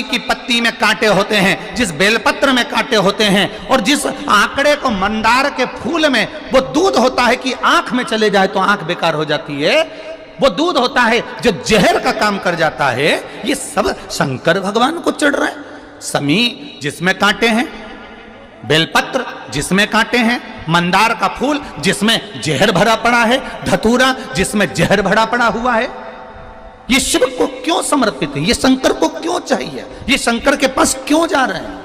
की पत्ती में कांटे होते हैं, जिस बेलपत्र में कांटे होते हैं, और जिस आंकड़े को मंदार के फूल में वो दूध होता है कि आंख में चले जाए तो आंख बेकार हो जाती है, वो दूध होता है जो जहर का काम कर जाता है, ये सब शंकर भगवान को चढ़ रहा है। समी जिसमें कांटे हैं, बेलपत्र जिसमें कांटे हैं, मंदार का फूल जिसमें जहर भरा पड़ा है, धतूरा जिसमें जहर भरा पड़ा हुआ है, ये शिव को क्यों समर्पित है? ये शंकर को क्यों चाहिए? ये शंकर के पास क्यों जा रहे हैं?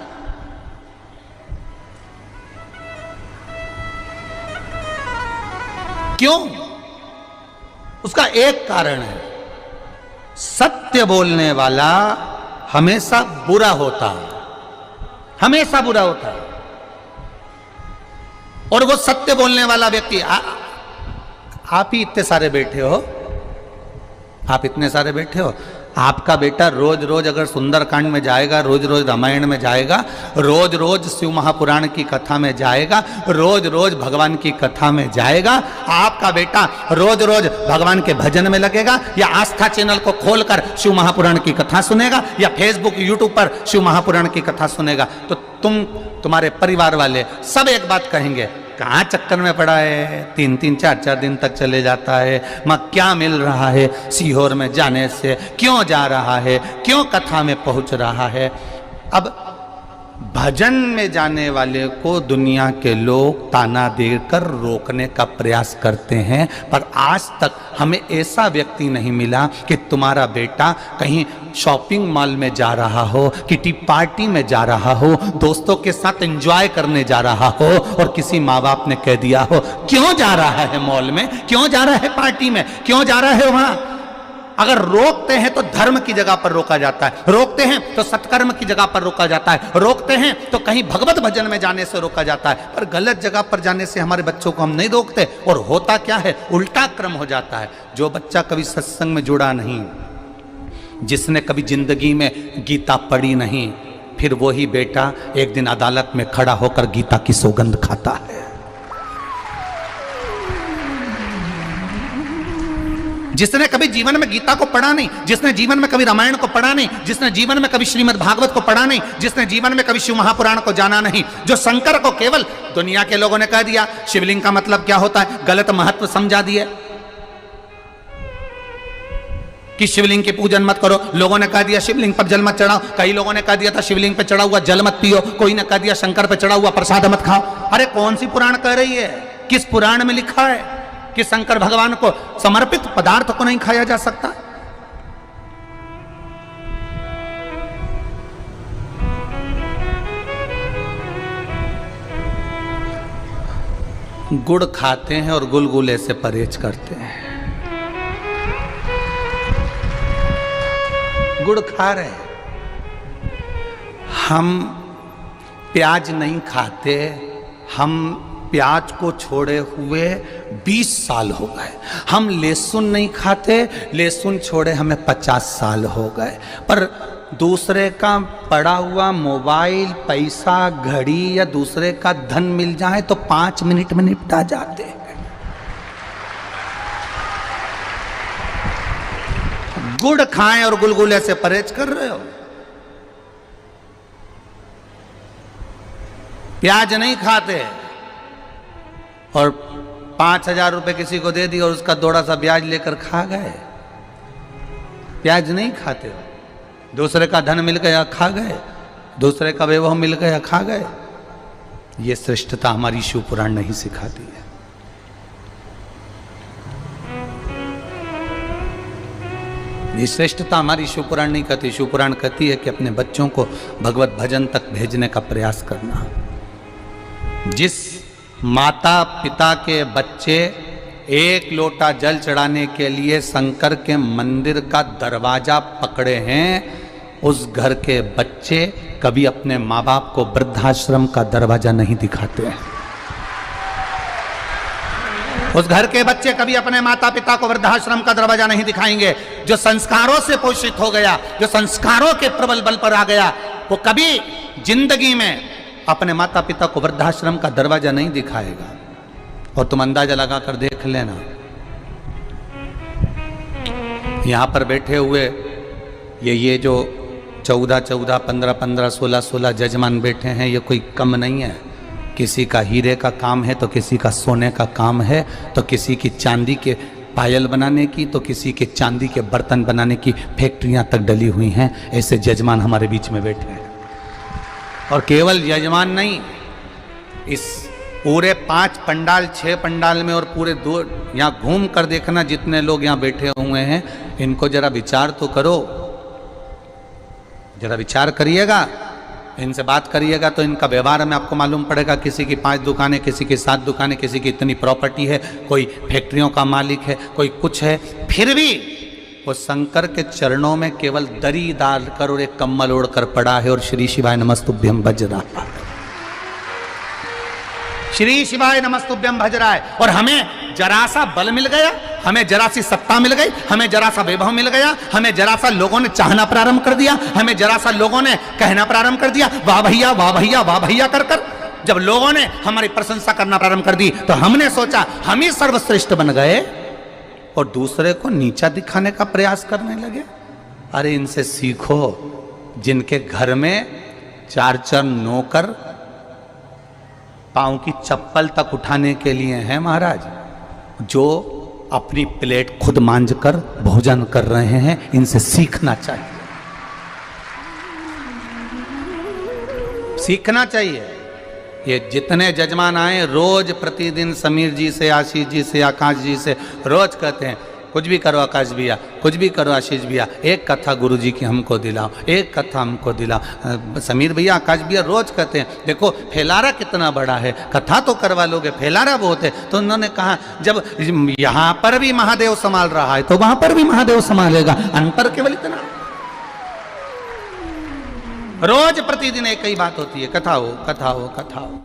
क्यों? उसका एक कारण है, सत्य बोलने वाला हमेशा बुरा होता है, हमेशा बुरा होता है। और वो सत्य बोलने वाला व्यक्ति, आप ही इतने सारे बैठे हो, आप इतने सारे बैठे हो, आपका बेटा रोज रोज अगर सुंदरकांड में जाएगा, रोज रोज रामायण में जाएगा, रोज रोज शिव महापुराण की कथा में जाएगा, रोज रोज भगवान की कथा में जाएगा, आपका बेटा रोज रोज भगवान के भजन में लगेगा, या आस्था चैनल को खोलकर शिव महापुराण की कथा सुनेगा, या फेसबुक यूट्यूब पर शिव महापुराण की कथा सुनेगा, तो तुम्हारे परिवार वाले सब एक बात कहेंगे, कहाँ चक्कर में पड़ा है, 3-3 4-4 दिन तक चले जाता है, मां क्या मिल रहा है सीहोर में जाने से, क्यों जा रहा है, क्यों कथा में पहुंच रहा है। अब भजन में जाने वाले को दुनिया के लोग ताना देकर रोकने का प्रयास करते हैं, पर आज तक हमें ऐसा व्यक्ति नहीं मिला कि तुम्हारा बेटा कहीं शॉपिंग मॉल में जा रहा हो, किटी पार्टी में जा रहा हो, दोस्तों के साथ एंजॉय करने जा रहा हो, और किसी माँ बाप ने कह दिया हो क्यों जा रहा है मॉल में, क्यों जा रहा है पार्टी में, क्यों जा रहा है वहां। अगर रोकते हैं तो धर्म की जगह पर रोका जाता है, रोकते हैं तो सत्कर्म की जगह पर रोका जाता है, रोकते हैं तो कहीं भगवत भजन में जाने से रोका जाता है, पर गलत जगह पर जाने से हमारे बच्चों को हम नहीं रोकते। और होता क्या है, उल्टा क्रम हो जाता है। जो बच्चा कभी सत्संग में जुड़ा नहीं, जिसने कभी जिंदगी में गीता पढ़ी नहीं, फिर वही बेटा एक दिन अदालत में खड़ा होकर गीता की सौगंध खाता है। जिसने कभी जीवन में गीता को पढ़ा नहीं, जिसने जीवन में कभी रामायण को पढ़ा नहीं, जिसने जीवन में कभी श्रीमद् भागवत को पढ़ा नहीं, जिसने जीवन में कभी शिव महापुराण को जाना नहीं, जो शंकर को केवल दुनिया के लोगों ने कह दिया शिवलिंग का मतलब क्या होता है, गलत महत्व समझा दिए कि शिवलिंग की पूजन मत करो, लोगों ने कह दिया शिवलिंग पर जल मत चढ़ाओ, कई लोगों ने कह दिया था शिवलिंग पे चढ़ा हुआ जल मत पियो, कोई ने कह दिया शंकर पे चढ़ा हुआ प्रसाद मत खाओ। अरे कौन सी पुराण कह रही है, किस पुराण में लिखा है कि शंकर भगवान को समर्पित पदार्थ को नहीं खाया जा सकता? गुड़ खाते हैं और गुलगुले से परहेज करते हैं। गुड़ खा रहे हैं, हम प्याज नहीं खाते, हम प्याज को छोड़े हुए 20 साल हो गए, हम लहसुन नहीं खाते, लहसुन छोड़े हमें 50 साल हो गए, पर दूसरे का पड़ा हुआ मोबाइल, पैसा, घड़ी या दूसरे का धन मिल जाए तो 5 मिनट में निपटा जाते हैं। गुड़ खाएं और गुलगुले से परहेज कर रहे हो, प्याज नहीं खाते और 5,000 रुपए किसी को दे दी और उसका थोड़ा सा ब्याज लेकर खा गए। प्याज नहीं खाते, दूसरे का धन मिल गया खा गए, दूसरे का वैभव मिल गया खा गए। ये श्रेष्ठता हमारी शिव पुराण नहीं सिखाती है। ये श्रेष्ठता हमारी शिव पुराण नहीं कहती। शिव पुराण कहती है कि अपने बच्चों को भगवत भजन तक भेजने का प्रयास करना। जिस माता पिता के बच्चे एक लोटा जल चढ़ाने के लिए शंकर के मंदिर का दरवाजा पकड़े हैं, उस घर के बच्चे कभी अपने माँ बाप को वृद्धाश्रम का दरवाजा नहीं दिखाते हैं। उस घर के बच्चे कभी अपने माता पिता को वृद्धाश्रम का दरवाजा नहीं दिखाएंगे। जो संस्कारों से पोषित हो गया, जो संस्कारों के प्रबल बल पर आ गया, वो कभी जिंदगी में अपने माता पिता को वृद्धाश्रम का दरवाजा नहीं दिखाएगा। और तुम अंदाजा लगा कर देख लेना, यहां पर बैठे हुए ये जो 14-14, 15-15, 16-16 जजमान बैठे हैं, ये कोई कम नहीं है। किसी का हीरे का काम है तो किसी का सोने का काम है, तो किसी की चांदी के पायल बनाने की, तो किसी के चांदी के बर्तन बनाने की फैक्ट्रियां तक डली हुई हैं। ऐसे जजमान हमारे बीच में बैठे हैं। और केवल यजमान नहीं, इस पूरे 5 पंडाल 6 पंडाल में और पूरे 2 यहाँ घूम कर देखना, जितने लोग यहाँ बैठे हुए हैं इनको जरा विचार तो करो, जरा विचार करिएगा, इनसे बात करिएगा तो इनका व्यवहार में आपको मालूम पड़ेगा। किसी की 5 दुकानें, किसी की 7 दुकानें, किसी की इतनी प्रॉपर्टी है, कोई फैक्ट्रियों का मालिक है, कोई कुछ है, फिर भी वो शंकर के चरणों में केवल दरी डालकर और एक कम्बल ओढ़कर पड़ा है और श्री शिवाय नमस्तुभ्यम भज रहा है, श्री शिवाय नमस्तुभ्यम भज रहा है। और हमें जरा सा बल मिल गया, हमें जरा सी सत्ता मिल गई, हमें जरा सा वैभव मिल गया, हमें जरा सा लोगों ने चाहना प्रारंभ कर दिया, हमें जरा सा लोगों ने कहना प्रारंभ कर दिया, वाह भैया वाह भैया वाह भैया कर कर। जब लोगों ने हमारी प्रशंसा करना प्रारंभ कर दी तो हमने सोचा हम ही सर्वश्रेष्ठ बन गए और दूसरे को नीचा दिखाने का प्रयास करने लगे। अरे इनसे सीखो, जिनके घर में 4 नौकर पांव की चप्पल तक उठाने के लिए हैं महाराज, जो अपनी प्लेट खुद मांझ कर भोजन कर रहे हैं, इनसे सीखना चाहिए, सीखना चाहिए। ये जितने जजमान आए रोज प्रतिदिन समीर जी से, आशीष जी से, आकाश जी से रोज कहते हैं कुछ भी करो आकाश भैया, कुछ भी करो आशीष भैया, एक कथा गुरु जी की हमको दिलाओ, एक कथा हमको दिलाओ। समीर भैया, आकाश भैया रोज कहते हैं देखो फेलारा कितना बड़ा है, कथा तो करवा लोगे, फेलारा बहुत है। तो उन्होंने कहा जब यहाँ पर भी महादेव संभाल रहा है तो वहां पर भी महादेव संभालेगा, अंतर केवल इतना। रोज प्रतिदिन एक ही बात होती है, कथा हो कथा हो कथा हो।